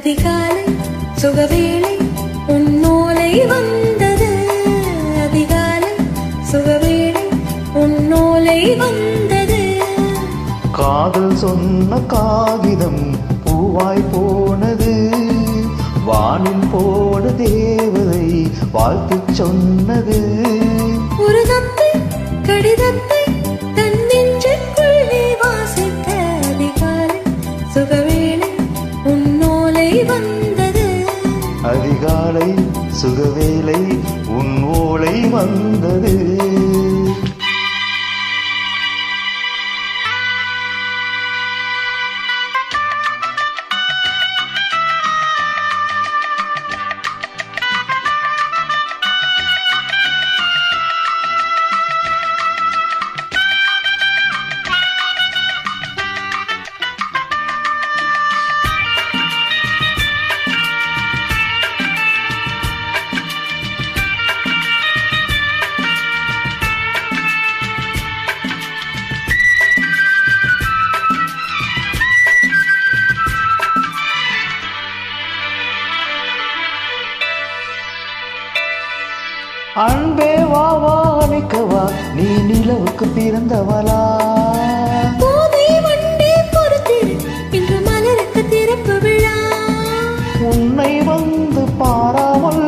அதிகாலை சுகவேளை உன்னோலை வந்தது. அதிகாலை சுகவேளை உன்னோலை வந்தது. காதல் சொன்ன காகிதம் பூவாய் போனது. வானில் போன தேவதை வாழ்த்து சொன்னது. ஒரு தத்தை கடிதத்தை தன் நெஞ்சுக்குள்ளே வாசித்த அதிகாலை சுகவேளை உன்னோலை வந்தது. அதிகாலை சுகவேளை உன் ஓலை வந்தது. அன்பே வா வா அணைக்கவா, நீ நிலவுக்கு பிறந்தவளா? பூமி வண்டே பொறுத்திரு, இன்று மலருக்கு திறப்பு விழா. உன்னை வந்து பாராமல்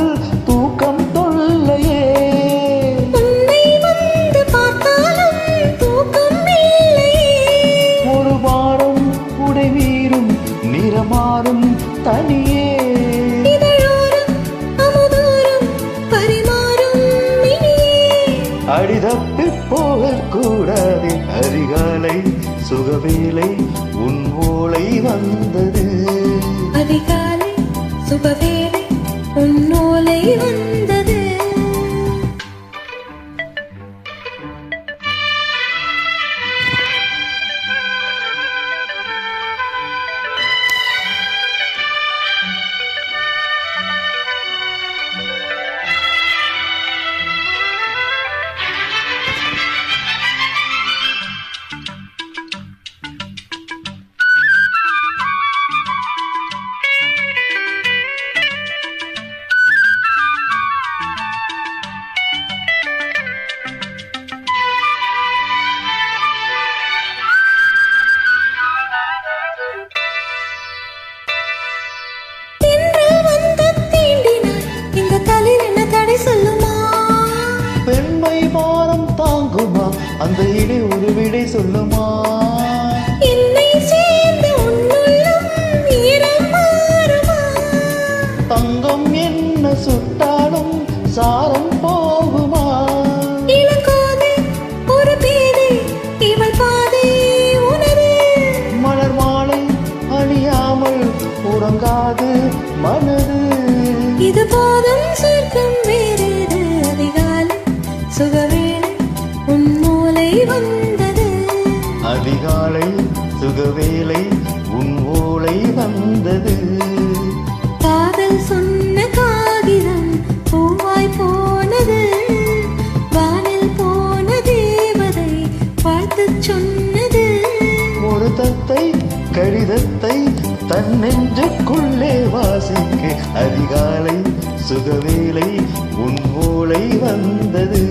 தூக்கம் தொல்லையே. உன்னை வந்து பார்த்தாலும் தூக்கம் இல்லையே. ஒரு வாரம் உடை வீரும் நிறமாறும் தனியே. அடிதப்பி போகக்கூடாது. அதிகாலை சுகவேளை உன் ஓலை வந்தது. அதிகாலை சுகவேளை உன்னோலை வந்தது. பெண்மை மானம் தாங்குமா, அந்த இடை ஒரு விடை சொல்லுமா? என்னை சேர்ந்து உன்னுள்ளம் ஈரம் மாறுமா? தங்கம் என்ன சுட்டாலும் சாரம் போகுமா? இளங்கோதை ஒரு பேதை, இவள் பாதை உனது. மலர் மாலை அணியாமல் உறங்காது மனது. இது போதும் சொர்க்கம் வேறேது. அதிகாலை சுகவேளை உன்னோலை வந்தது. அதிகாலை சுகவேளை உன் ஓலை வந்தது. காதல் சொன்ன காகிதம் பூவாய் போனது. வானில் போன தேவதை வாழ்த்து சொன்னது. ஒரு தத்தை கடிதத்தை தன் நெஞ்சுக்குள்ளே வாசிக்க அதிகாலை சுகவேளை உன் ஓலை வந்தது.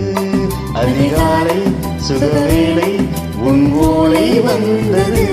அதிகாலை சுகவேளை உன் ஓலை வந்தது.